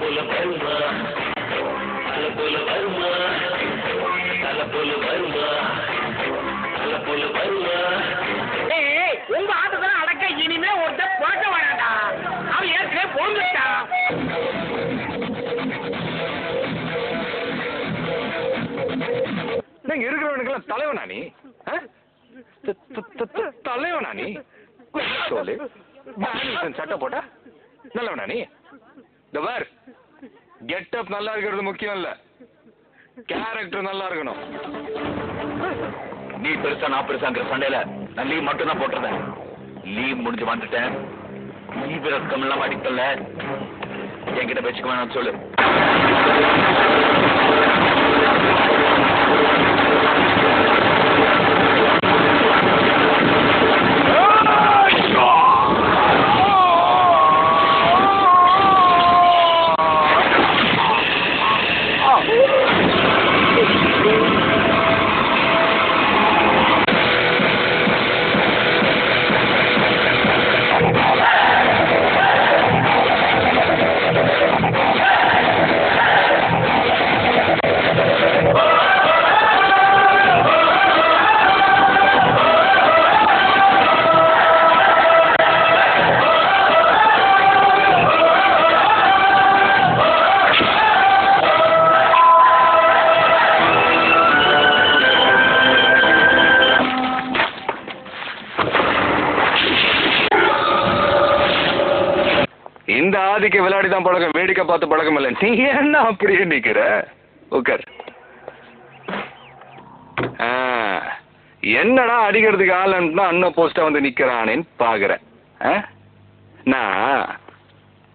போல வருமா அல போல வருமா அல போல வருமா அல போல வருமா உங்க ஆட்டத்தான் அடக்க இனிமே ஒருத்தர் புழக்க வேண்டாம்டா அவன் ஏற்கனவே பொழுதுட்டான் நீங்க இருக்கிறவனுக்கெல்லாம் தலைவனா நீ தலைவனா நீ சொல்லு சட்டை போட்டா நல்லவனா நீ இந்த பார் கெட்டப் நல்லா இருக்கிறது முக்கியம் இல்ல கேரக்டர் நல்லா இருக்கணும் நீ பெருசா நான் பெருசாங்கிற சண்டையில நான் லீவ் மட்டும் தான் போட்டுறேன் லீவ் முடிஞ்சு வந்துட்டேன் லீவ் ரத்தம் எல்லாம் அடிக்கல என்கிட்ட வச்சுக்க வேணாம் சொல்லு இந்த ஆதிக்க விளையாடிதான் பழக்கம் வேடிக்கை பார்த்து பழக்கம் இல்லை நீ என்ன அப்படியே நிக்கிற உட்கார் என்னடா அடிக்கிறதுக்கு ஆளுன்னா அண்ணன் போஸ்டா வந்து நிக்கிறானேன்னு பாக்குறேன் நான்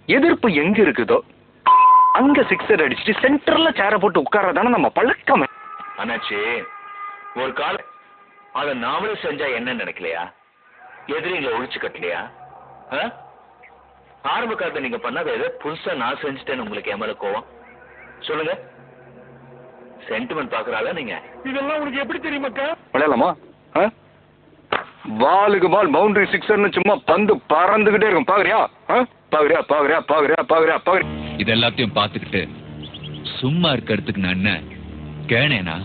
எதிர்ப்பு எங்க இருக்குதோ அங்க சிக்ஸர் அடிச்சுட்டு சென்டர்ல சேர போட்டு உட்கார்றதானே நம்ம பழக்கமே அண்ணாச்சி ஒரு காலம் அதை நாமளே செஞ்சா என்ன நினைக்கலையா எதிரிங்களை ஒழிச்சு கட்டலையா ஆரம்ப காலத்தை நீங்க பண்ணாத ஏதோ புதுசா நான் செஞ்சுட்டேன்னு உங்களுக்கு என் மேல கோவம் சொல்லுங்க சென்டிமெண்ட் பாக்குறாளா நீங்க இதெல்லாம் உங்களுக்கு எப்படி தெரியுமாக்கா விளையாடலாமா பாலுக்கு பால் பவுண்டரி சிக்ஸர்னு சும்மா பந்து பறந்துகிட்டே இருக்கும் பாக்குறியா பாக்குறியா பாக்குறியா பாக்குறியா பாக்குறியா பாக்குறியா இது எல்லாத்தையும் பாத்துக்கிட்டு சும்மா இருக்கிறதுக்கு நான் என்ன கேனேனா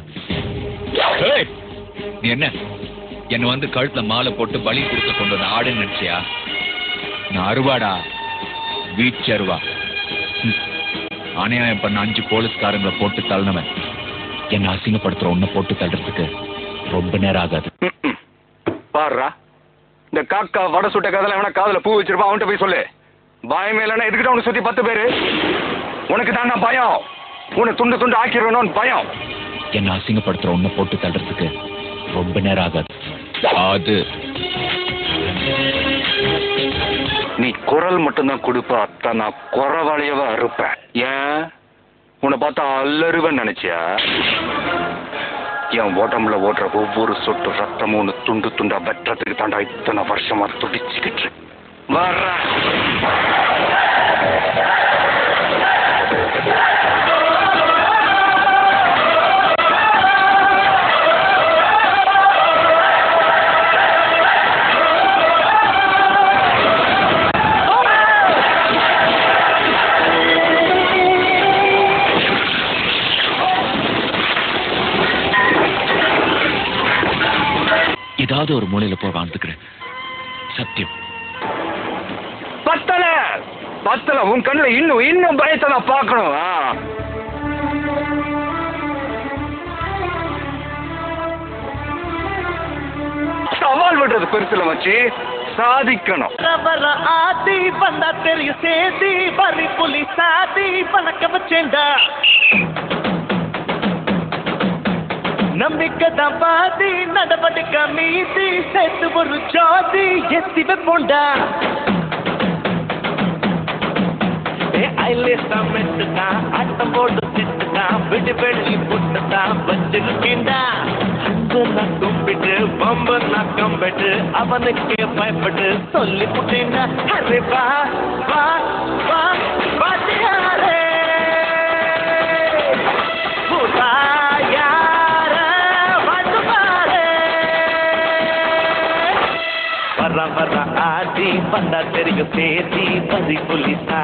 நீ என்ன வந்து கழுத்துல மாலை போட்டு பலி கொடுக்க கொண்டு வந்த ஆடுன்னு நினைச்சியா நான் அருவாடா வீச்சருவா அநியாயம் பண்ண 5 போலீஸ்காரங்களை போட்டு தள்ளினவன் என்ன அசிங்கப்படுத்துற ஒண்ணு போட்டு தள்ளுறதுக்கு ரொம்ப நேரம் ஆகாது பாடுறா இந்த காக்கா வடை சுட்ட கதல வேணா காதுல பூ வச்சிருப்பா அவன்கிட்ட போய் சொல்லு பயமே இல்லைன்னா எதுக்கிட்ட உனக்கு சுத்தி 10 பேரு உனக்கு தாங்க பயம் உன்னை துண்டு துண்டு ஆக்கிடணும்னு பயம் என்ன அசிங்கப்படுத்துற ஒண்ணு போட்டு தள்ளுறதுக்கு ரொம்ப நேரம் ஆகாது அது நீ குரல் மட்டும்தான் கொடுப்ப அத்தான் நான் குறவாளியவா இருப்பேன் ஏன் உன்னை பார்த்தா அல்லருவன் நினைச்சியா என் உடம்புல ஓடுற ஒவ்வொரு சொட்டு ரத்தமும் ஒன்று துண்டு துண்டா வெட்டுறதுக்கு தாண்டா இத்தனை வருஷமா துடிச்சுக்கிட்டு வர்ற ஏதாவது ஒரு மூலையில போய் வாழ்ந்துக்கிறேன் சத்தியம் பத்தல பத்தல உன் கண்ணுல இன்னும் பயத்தை நான் பார்க்கணும் சவால் விடுறது பெருசுல வச்சு சாதிக்கணும் ஆதி வந்தா தெரியும் சேதி பறி புலி சாதி பணக்க வச்சேண்டா நம்பிக்கை தான் பாதி நடவடிக்கை மீதி சேர்த்து ஒரு ஜாதி எத்தி வைப்போண்டா ஐலேசா மெட்டுதான் அட்டம் போட்டு திட்டுதான் விடு வெள்ளி புட்டுதான் வச்சிருக்கேண்டா நான் கும்பிட்டு பம்பு நான் கம்பிட்டு அவனுக்கே பயப்பட்டு சொல்லி புட்டேண்டா அரே வா வா வா வாத்தியாரே வர ஆதி வந்தா தெரியும் சேதி பதி புலிசா